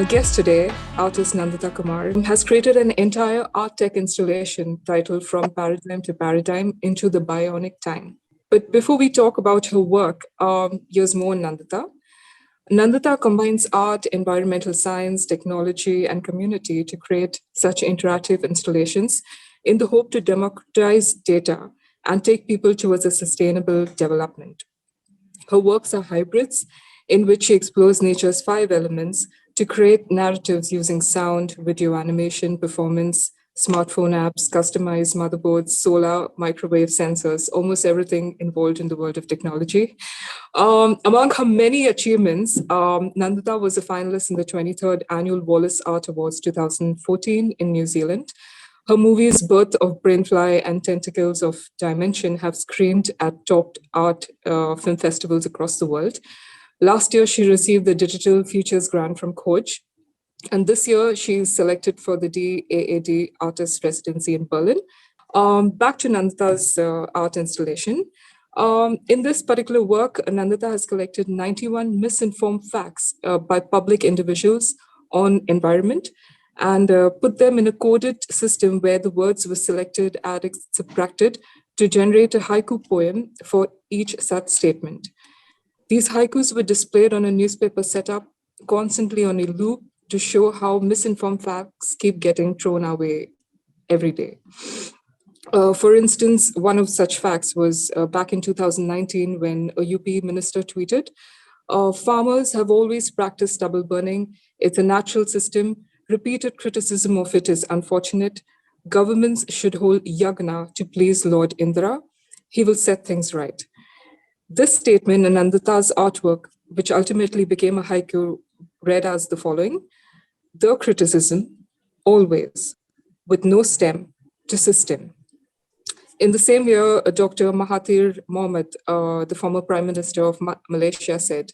Our guest today, artist Nandita Kumar, has created an entire art tech installation titled From Paradigm to Paradigm into the Bionic Time. But before we talk about her work, here's more on Nandita. Nandita combines art, environmental science, technology, and community to create such interactive installations in the hope to democratize data and take people towards a sustainable development. Her works are hybrids in which she explores nature's five elements to create narratives using sound, video animation, performance, smartphone apps, customized motherboards, solar, microwave sensors, almost everything involved in the world of technology. Among her many achievements, Nandita was a finalist in the 23rd Annual Wallace Art Awards 2014 in New Zealand. Her movies Birth of Brainfly and Tentacles of Dimension have screened at top art film festivals across the world. Last year, she received the Digital Futures Grant from Coach. And this year, she's selected for the DAAD Artist Residency in Berlin. Back to Nandita's art installation. In this particular work, Nandita has collected 91 misinformed facts by public individuals on environment and put them in a coded system where the words were selected, added, subtracted to generate a haiku poem for each such statement. These haikus were displayed on a newspaper setup, constantly on a loop, to show how misinformed facts keep getting thrown our way every day. For instance, one of such facts was back in 2019 when a UP minister tweeted, farmers have always practiced stubble burning. It's a natural system. Repeated criticism of it is unfortunate. Governments should hold yagna to please Lord Indra. He will set things right. This statement in Nandita's artwork, which ultimately became a haiku, read as the following: the criticism, always, with no stem, to system. In the same year, Dr. Mahathir Mohamad, the former Prime Minister of Malaysia, said,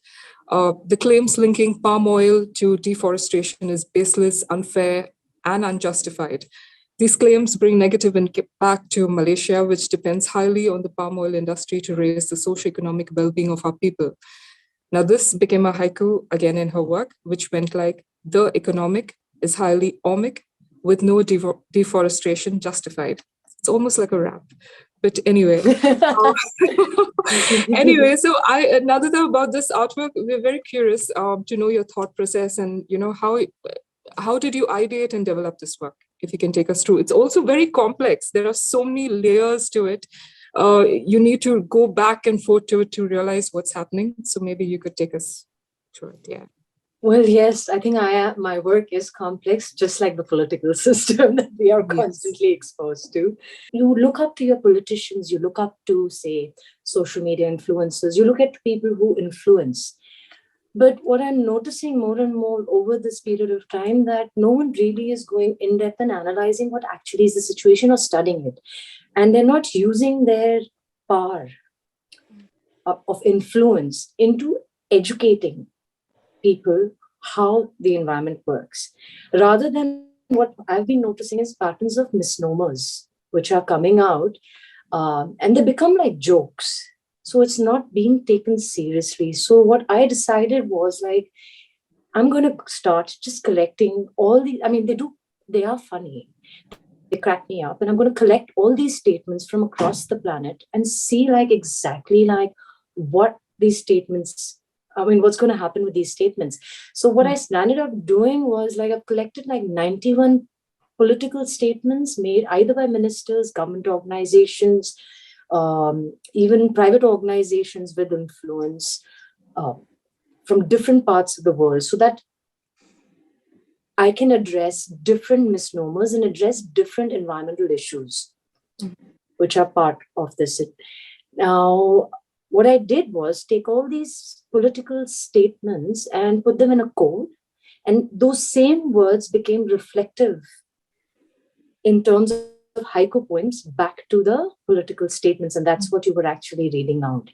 the claims linking palm oil to deforestation is baseless, unfair, and unjustified. These claims bring negative impact to Malaysia, which depends highly on the palm oil industry to raise the socio-economic well-being of our people. Now, this became a haiku again in her work, which went like, the economic is highly omic, with no deforestation justified. It's almost like a rap. But anyway, anyway, so Nandita, about this artwork, we're very curious to know your thought process and, how did you ideate and develop this work? If you can take us through. It's also very complex. There are so many layers to it. You need to go back and forth to it to realize what's happening. So maybe you could take us through it. Yeah. Well, yes, I think my work is complex, just like the political system that we are constantly exposed to. You look up to your politicians, you look up to, say, social media influencers, you look at people who influence. But what I'm noticing more and more over this period of time, that no one really is going in depth and analyzing what actually is the situation or studying it. And they're not using their power of influence into educating people how the environment works. Rather than what I've been noticing is patterns of misnomers, which are coming out and they become like jokes. So it's not being taken seriously. So what I decided was like, I'm going to start just collecting all the, they are funny. They crack me up. And I'm going to collect all these statements from across the planet and see like exactly like what these statements, what's going to happen with these statements. So what I ended up doing was like, I've collected like 91 political statements made either by ministers, government organizations, even private organizations with influence from different parts of the world, so that I can address different misnomers and address different environmental issues, which are part of this. Now, what I did was take all these political statements and put them in a code, and those same words became reflective in terms of haiku poems back to the political statements. And that's what you were actually reading out.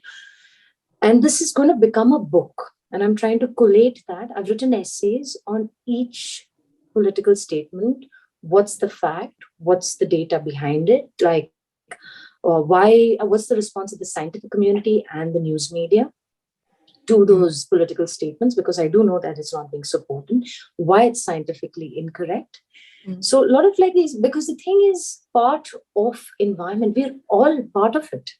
And this is going to become a book. And I'm trying to collate that. I've written essays on each political statement. What's the fact? What's the data behind it? Like, what's the response of the scientific community and the news media? to those political statements, because I do know that it's not being supported, why it's scientifically incorrect. So a lot of like these, because the thing is part of environment, we're all part of it.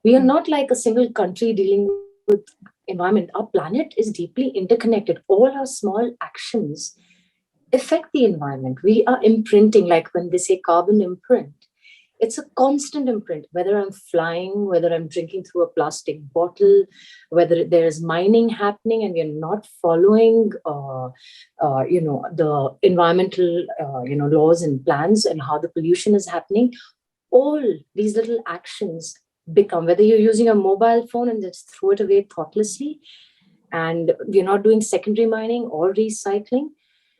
We are not like a single country dealing with environment. Our planet is deeply interconnected. All our small actions affect the environment. We are imprinting, like when they say carbon imprint, it's a constant imprint, whether I'm flying, whether I'm drinking through a plastic bottle, whether there's mining happening and we're not following, the environmental, laws and plans and how the pollution is happening. All these little actions become, whether you're using a mobile phone and just throw it away thoughtlessly, and we're not doing secondary mining or recycling.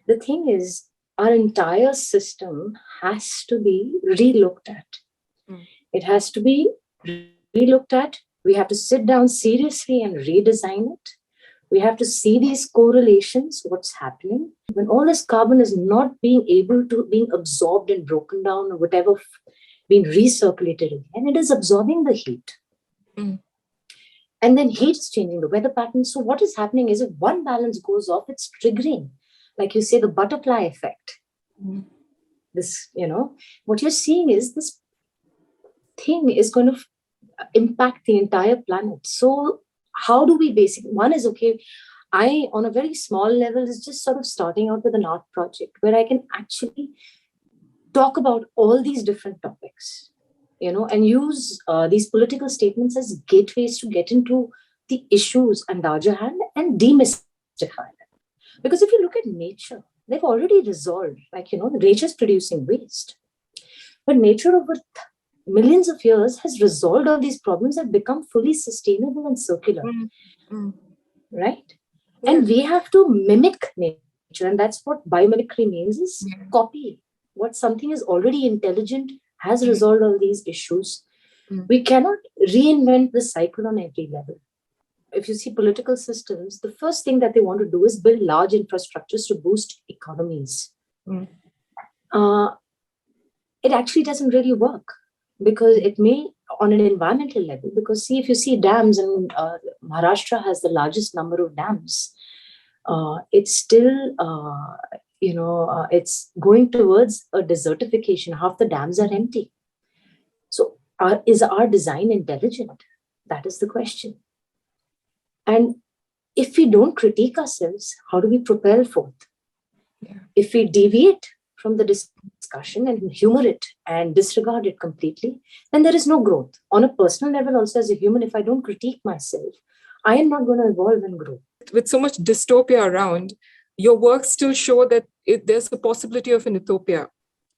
The thing is, our entire system has to be relooked at. It has to be relooked at. We have to sit down seriously and redesign it. We have to see these correlations, what's happening. When all this carbon is not being able to being absorbed and broken down or whatever, being recirculated again, it is absorbing the heat. And then heat is changing the weather pattern. So what is happening is, if one balance goes off, it's triggering, like you say, the butterfly effect. This, what you're seeing is this thing is going to impact the entire planet. So how do we one is, okay, I, on a very small level, is just sort of starting out with an art project where I can actually talk about all these different topics, and use these political statements as gateways to get into the issues on the other hand and demystify them. Because if you look at nature, they've already resolved, nature is producing waste. But nature over millions of years has resolved all these problems and become fully sustainable and circular. Right? Yeah. And we have to mimic nature. And that's what biomimicry means, is copy. What something is already intelligent, has resolved all these issues. We cannot reinvent the cycle on every level. If you see political systems, the first thing that they want to do is build large infrastructures to boost economies. It actually doesn't really work, because it may, on an environmental level, because see, if you see dams, and Maharashtra has the largest number of dams, it's still, it's going towards a desertification. Half the dams are empty. So is our design intelligent? That is the question. And if we don't critique ourselves, how do we propel forth? If we deviate from the discussion and humor it and disregard it completely, then there is no growth. On a personal level also, as a human, if I don't critique myself, I am not going to evolve and grow. With so much dystopia around, your works still show that there's a possibility of an utopia,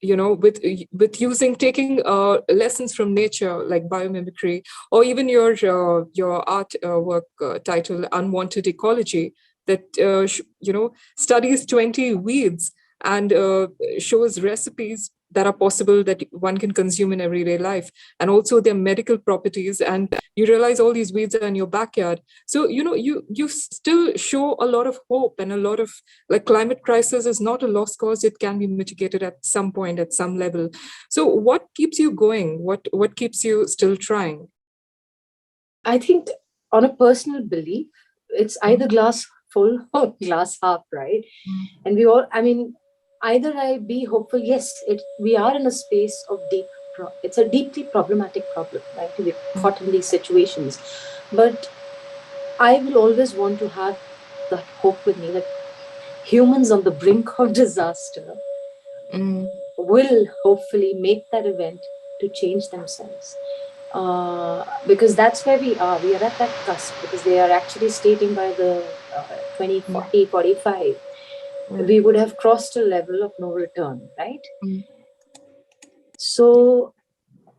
with taking lessons from nature, like biomimicry, or even your art work title, Unwanted Ecology, that studies 20 weeds and shows recipes that are possible that one can consume in everyday life, and also their medical properties. And you realize all these weeds are in your backyard. So, you still show a lot of hope, and a lot of, like, climate crisis is not a lost cause. It can be mitigated at some point, at some level. So what keeps you going? What keeps you still trying? I think, on a personal belief, it's either glass full or glass half, right? And we all, either I be hopeful, yes, we are in a space of it's a deeply problematic problem, right? We're caught in these situations. But I will always want to have that hope with me that humans on the brink of disaster will hopefully make that event to change themselves. Because that's where we are. We are at that cusp, because they are actually stating by the 2040, 45, we would have crossed a level of no return, right? So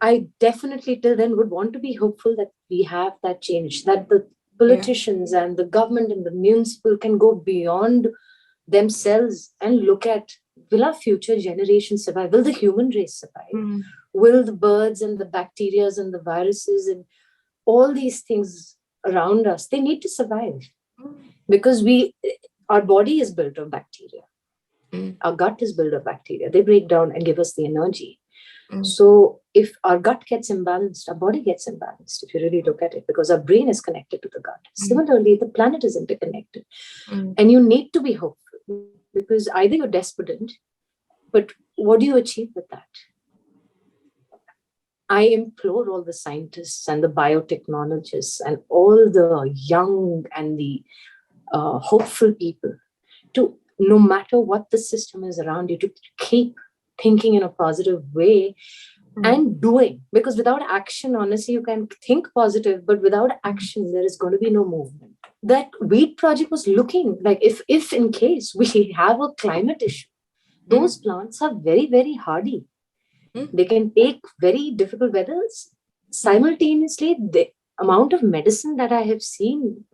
I definitely till then would want to be hopeful that we have that change, that the politicians and the government and the municipal can go beyond themselves and look at, will our future generations survive? Will the human race survive? Will the birds and the bacteria and the viruses and all these things around us, they need to survive, because our body is built of bacteria. Our gut is built of bacteria. They break down and give us the energy. So if our gut gets imbalanced, our body gets imbalanced, if you really look at it, because our brain is connected to the gut. Similarly, the planet is interconnected. And you need to be hopeful, because either you're despondent, but what do you achieve with that? I implore all the scientists and the biotechnologists and all the young and the hopeful people to, no matter what the system is around you, to keep thinking in a positive way and doing. Because without action, honestly, you can think positive, but without action, there is going to be no movement. That wheat project was looking like, if in case we have a climate issue, those plants are very, very hardy. They can take very difficult weathers. Simultaneously, the amount of medicine that I have seen,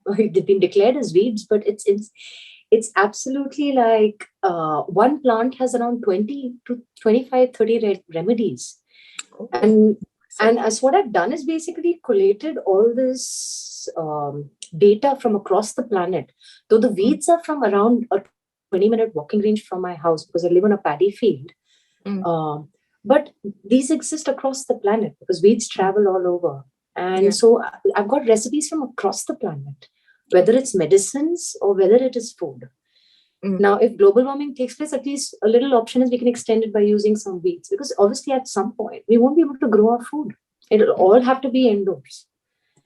they've been declared as weeds, but it's absolutely like one plant has around 20 to 25, 30 remedies. And as what I've done is basically collated all this data from across the planet. Though the weeds are from around a 20-minute walking range from my house, because I live on a paddy field. But these exist across the planet because weeds travel all over. And so I've got recipes from across the planet, whether it's medicines or whether it is food. Now, if global warming takes place, at least a little option is we can extend it by using some weeds, because obviously at some point we won't be able to grow our food. It'll all have to be indoors.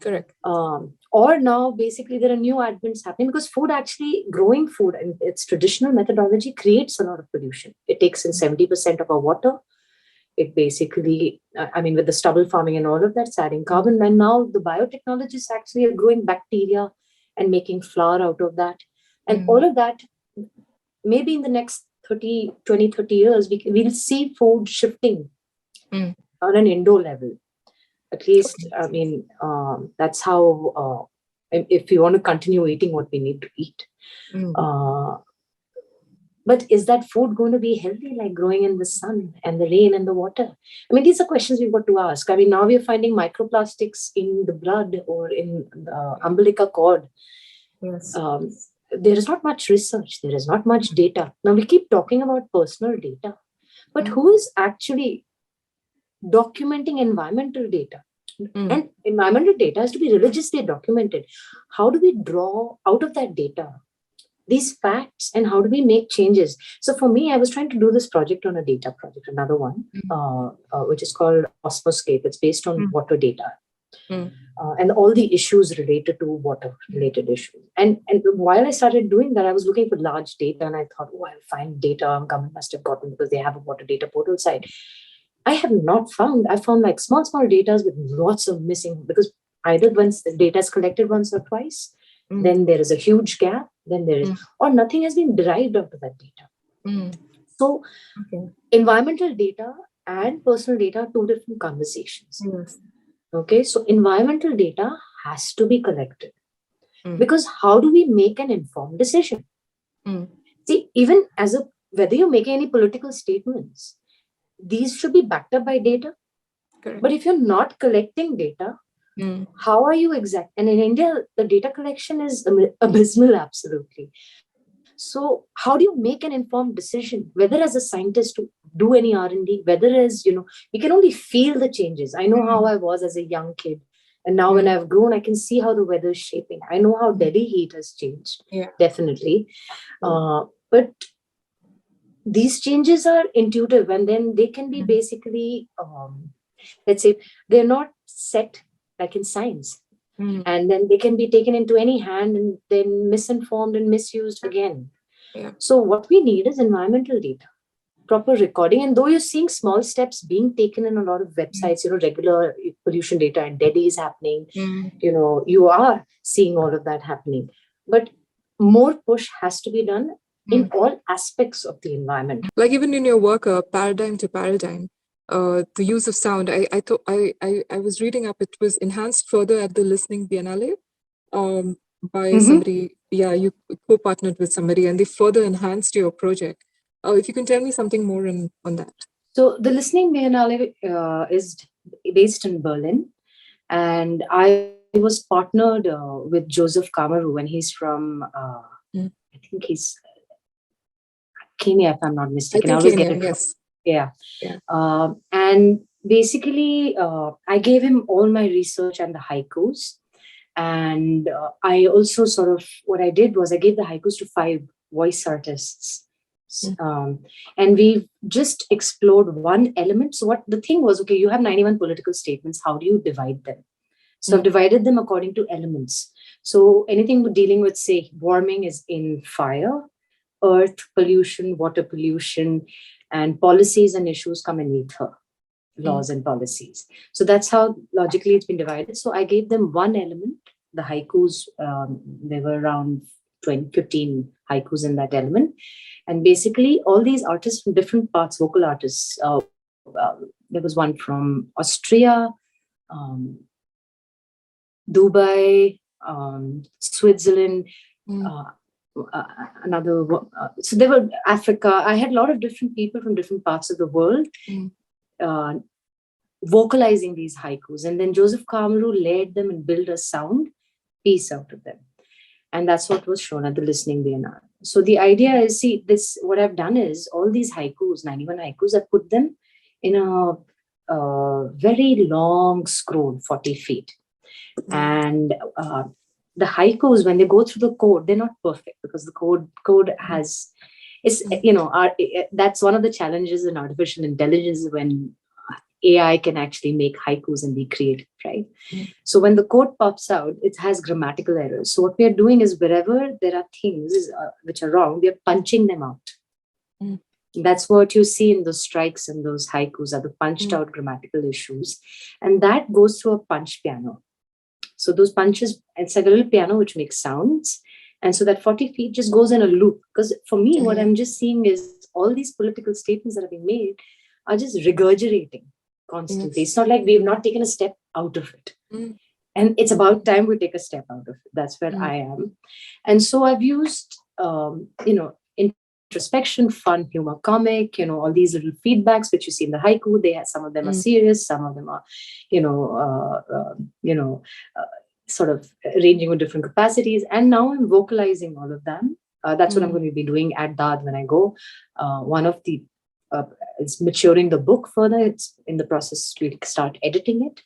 Correct. Or now basically there are new advents happening, because growing food and its traditional methodology creates a lot of pollution. It takes in 70% of our water. It basically, with the stubble farming and all of that, it's adding carbon. And now the biotechnologists actually are growing bacteria and making flour out of that. And all of that, maybe in the next 30 years, we'll see food shifting on an indoor level. At least, that's how, if we want to continue eating what we need to eat. But is that food going to be healthy, like growing in the sun and the rain and the water? These are questions we've got to ask. Now we're finding microplastics in the blood or in the umbilical cord. Yes. There is not much research. There is not much data. Now we keep talking about personal data, but who is actually documenting environmental data? And environmental data has to be religiously documented. How do we draw out of that data these facts, and how do we make changes? So for me, I was trying to do this project on a data project, another one, which is called Osmoscape. It's based on water data. And all the issues related to water related issues. And while I started doing that, I was looking for large data, and I thought, I'll find data government must have gotten because they have a water data portal site. I have not found. I found like small data with lots of missing, because either once the data is collected once or twice, then there is a huge gap, then there is, or nothing has been derived out of that data. So environmental data and personal data are two different conversations. Okay, so environmental data has to be collected, because how do we make an informed decision? See, even whether you're making any political statements, these should be backed up by data. Correct. But if you're not collecting data, how are you exact? And in India, the data collection is abysmal, absolutely. So how do you make an informed decision, whether as a scientist to do any R&D, whether as, we can only feel the changes. I know how I was as a young kid. And now when I've grown, I can see how the weather is shaping. I know how Delhi heat has changed, definitely. But these changes are intuitive, and then they can be basically, let's say, they're not set like in science. And then they can be taken into any hand and then misinformed and misused again. So what we need is environmental data, proper recording. And though you're seeing small steps being taken in a lot of websites, regular pollution data and Delhi is happening, you are seeing all of that happening. But more push has to be done in all aspects of the environment. Like even in your work, Paradigm to Paradigm, the use of sound, I was reading up, it was enhanced further at the Listening Biennale by somebody. You co-partnered with somebody and they further enhanced your project. If you can tell me something more on that. So the Listening Biennale is based in Berlin, and I was partnered with Joseph Kamaru, and he's from, I think he's Kenya, if I'm not mistaken. I think Kenya, yes. Yeah. Yeah. And basically, I gave him all my research and the haikus. And I also what I did was I gave the haikus to 5 voice artists. And we just explored one element. So what the thing was, okay, you have 91 political statements. How do you divide them? So I've divided them according to elements. So anything dealing with, say, warming is in fire, earth pollution, water pollution, and policies and issues come in ether, laws and policies. So that's how logically it's been divided. So I gave them one element, the haikus. There were around 20, 15 haikus in that element. And basically all these artists from different parts, vocal artists, there was one from Austria, Dubai, Switzerland, another. So there were Africa. I had a lot of different people from different parts of the world vocalizing these haikus. And then Joseph Kamaru led them and built a sound piece out of them. And that's what was shown at the Listening Biennale. So the idea is, see, this, what I've done is all these haikus, 91 haikus, I put them in a very long scroll, 40 feet. And the haikus, when they go through the code, they're not perfect because the code has, that's one of the challenges in artificial intelligence when AI can actually make haikus and be creative, right? So when the code pops out, it has grammatical errors. So what we are doing is wherever there are things which are wrong, we are punching them out. That's what you see in those strikes and those haikus are the punched out grammatical issues. And that goes through a punch piano. So those punches, it's like a little piano which makes sounds. And so that 40 feet just goes in a loop. Because for me, what I'm just seeing is all these political statements that have been made are just regurgitating constantly. It's not like we've not taken a step out of it. And it's about time we take a step out of it. That's where I am. And so I've used, introspection, fun, humor, comic, all these little feedbacks which you see in the haiku. They have, some of them are serious, some of them are, sort of ranging with different capacities. And now I'm vocalizing all of them. That's what I'm going to be doing at DAD when I go. One of the it's maturing the book further. It's in the process to start editing it.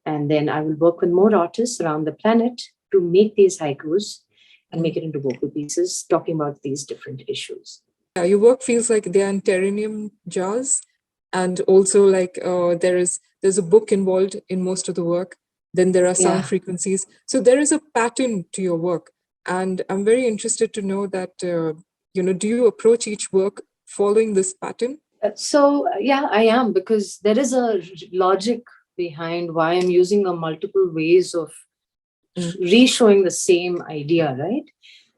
And then I will work with more artists around the planet to make these haikus and make it into vocal pieces, talking about these different issues. Yeah, your work feels like they're in terrarium jars. And also like there's a book involved in most of the work. Then there are sound frequencies. So there is a pattern to your work. And I'm very interested to know that, do you approach each work following this pattern? I am, because there is a logic behind why I'm using multiple ways of re-showing the same idea, right?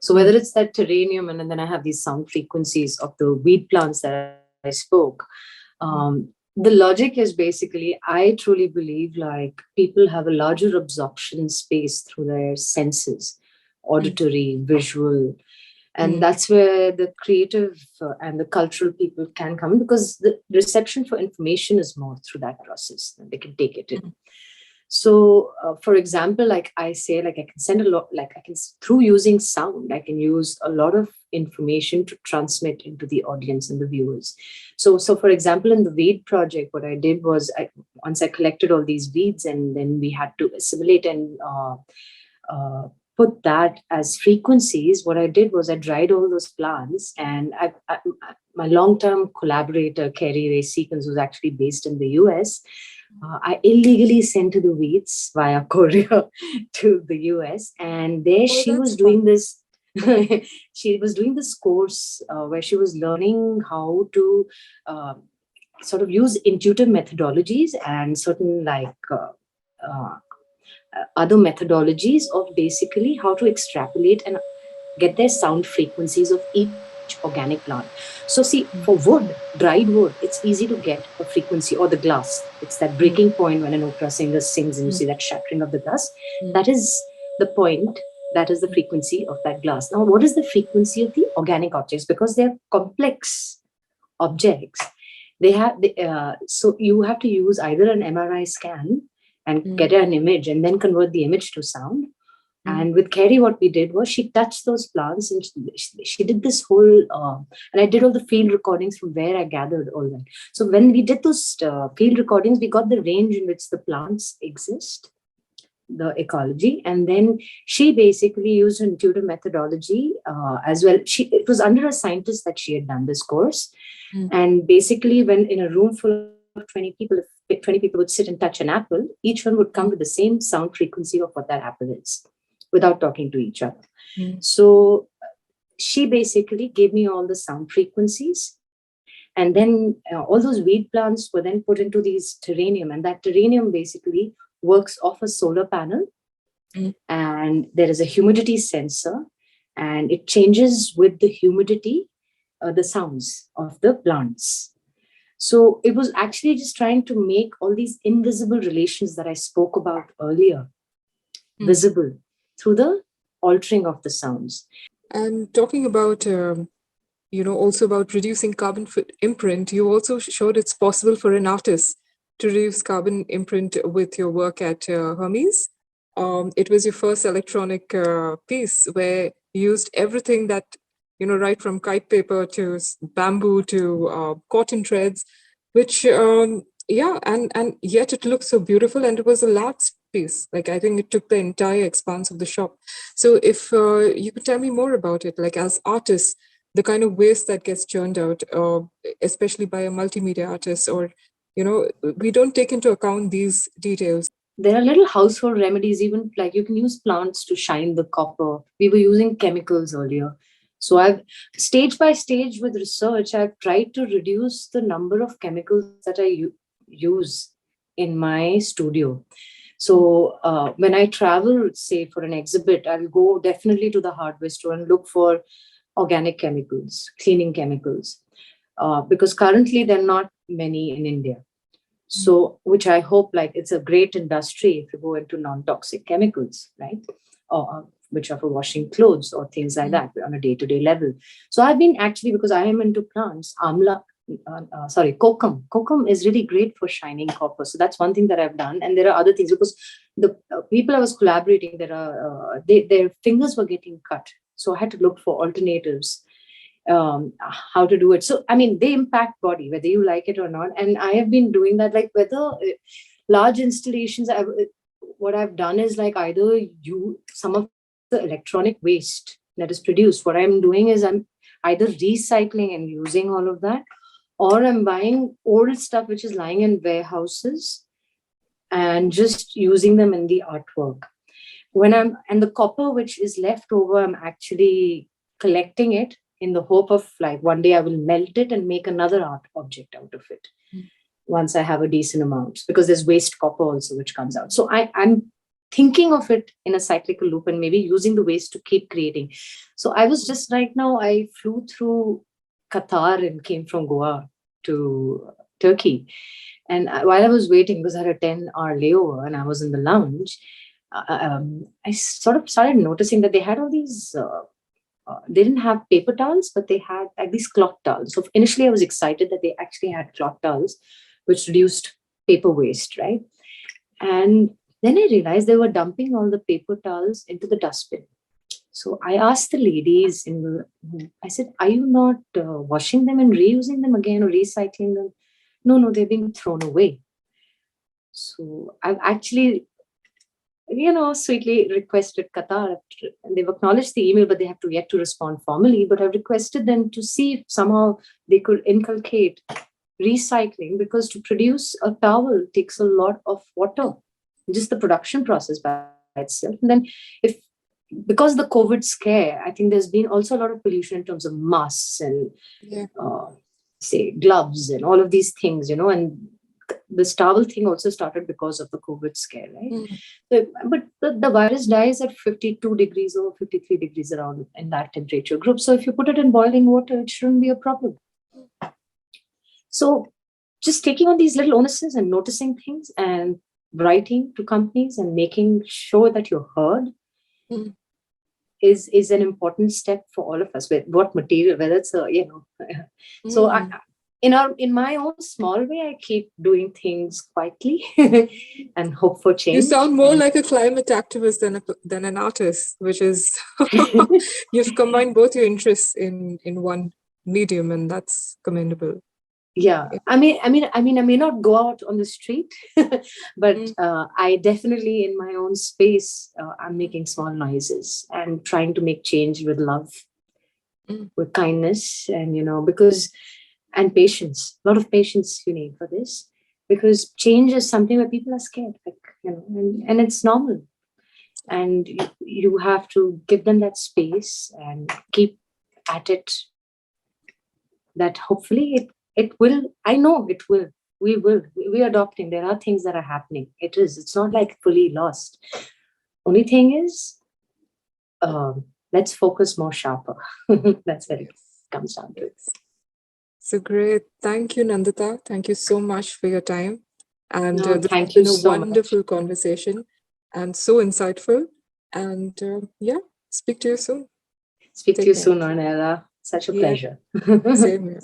So whether it's that terrarium and then I have these sound frequencies of the weed plants that I spoke, the logic is basically, I truly believe like people have a larger absorption space through their senses, auditory, visual. And that's where the creative and the cultural people can come in, because the reception for information is more through that process. They can take it in. So, for example, like I say, like I can send a lot, like I can, through using sound, I can use a lot of information to transmit into the audience and the viewers. So for example, in the weed project, what I did was once I collected all these weeds and then we had to assimilate and put that as frequencies. What I did was I dried all those plants, and my long-term collaborator, Kerry Ray Seekins, who's actually based in the US, I illegally sent the weeds via courier to the US, and there she was doing this. She was doing this course where she was learning how to sort of use intuitive methodologies and certain other methodologies of basically how to extrapolate and get their sound frequencies of each organic plant. So see, for wood, dried wood, it's easy to get a frequency, or the glass. It's that breaking point when an opera singer sings and you see that shattering of the glass. That is the point. That is the frequency of that glass. Now, what is the frequency of the organic objects? Because they're complex objects. So you have to use either an MRI scan and get an image and then convert the image to sound, And with Carey, what we did was she touched those plants and she did this whole, and I did all the field recordings from where I gathered all that. So when we did those field recordings, we got the range in which the plants exist, the ecology, and then she basically used an intuitive methodology as well. It was under a scientist that she had done this course. And basically, when in a room full of 20 people, if 20 people would sit and touch an apple, each one would come with the same sound frequency of what that apple is, without talking to each other. So she basically gave me all the sound frequencies. And then all those weed plants were then put into these terrarium. And that terrarium basically works off a solar panel. And there is a humidity sensor. And it changes with the humidity, the sounds of the plants. So it was actually just trying to make all these invisible relations that I spoke about earlier visible through the altering of the sounds. And talking about, also about reducing carbon imprint, you also showed it's possible for an artist to reduce carbon imprint with your work at Hermes. It was your first electronic piece where you used everything that, right from kite paper to bamboo to cotton threads, which, and yet it looked so beautiful, and it was a large piece. Like, I think it took the entire expanse of the shop. So if you could tell me more about it, like as artists, the kind of waste that gets churned out, especially by a multimedia artist, or, we don't take into account these details. There are little household remedies, even like you can use plants to shine the copper. We were using chemicals earlier. So I've stage by stage with research, I've tried to reduce the number of chemicals that I use in my studio. So when I travel, say for an exhibit, I'll go definitely to the hardware store and look for organic chemicals, cleaning chemicals, because currently there are not many in India. So, which I hope, like, it's a great industry if you go into non-toxic chemicals, right? Or which are for washing clothes or things like that on a day-to-day level. So I've been actually, because I am into plants, kokum. Kokum is really great for shining copper. So that's one thing that I've done. And there are other things, because the people I was collaborating, their fingers were getting cut. So I had to look for alternatives, how to do it. So, I mean, they impact body, whether you like it or not. And I have been doing that, like whether large installations, what I've done is like either some of the electronic waste that is produced. What I'm doing is I'm either recycling and using all of that, or I'm buying old stuff which is lying in warehouses and just using them in the artwork. And the copper which is left over, I'm actually collecting it in the hope of, like, one day I will melt it and make another art object out of it. Once I have a decent amount, because there's waste copper also which comes out. So I'm thinking of it in a cyclical loop and maybe using the waste to keep creating. So I was just right now, I flew through Qatar and came from Goa to Turkey. And while I was waiting, because I had a 10-hour layover and I was in the lounge, I sort of started noticing that they had all these, they didn't have paper towels, but they had like these cloth towels. So initially I was excited that they actually had cloth towels, which reduced paper waste, right? And then I realized they were dumping all the paper towels into the dustbin. So I asked the ladies, I said, are you not washing them and reusing them again or recycling them? No, they're being thrown away. So I've actually, sweetly requested Qatar, and they've acknowledged the email, but they have yet to respond formally. But I've requested them to see if somehow they could inculcate recycling, because to produce a towel takes a lot of water, just the production process by itself. And then because the COVID scare, I think there's been also a lot of pollution in terms of masks and say gloves and all of these things, and this towel thing also started because of the COVID scare, right? So, but the virus dies at 52 degrees or 53 degrees around in that temperature group. So if you put it in boiling water, it shouldn't be a problem. So just taking on these little onuses and noticing things and writing to companies and making sure that you're heard is an important step for all of us. With what material, whether it's So in my own small way, I keep doing things quietly and hope for You change. sound more like a climate activist than an artist, which is you've combined both your interests in one medium, and that's commendable. Yeah, I may not go out on the street, but Mm, I definitely, in my own space, I'm making small noises and trying to make change with love, mm, with kindness, and because and patience. A lot of patience you need for this, because change is something where people are scared, like and it's normal, and you have to give them that space and keep at it. That hopefully it will. I know it will. We are adopting. There are things that are happening. It's not like fully lost. Only thing is, let's focus more sharper. That's what it yes, comes down to. yes. So great. Thank you, Nandita. Thank you so much for your time. And No, this has thank you been a so much. wonderful conversation and so insightful. And yeah, speak to you soon. Speak to Take you care. soon, Ornella. Such a Yeah, pleasure. same here.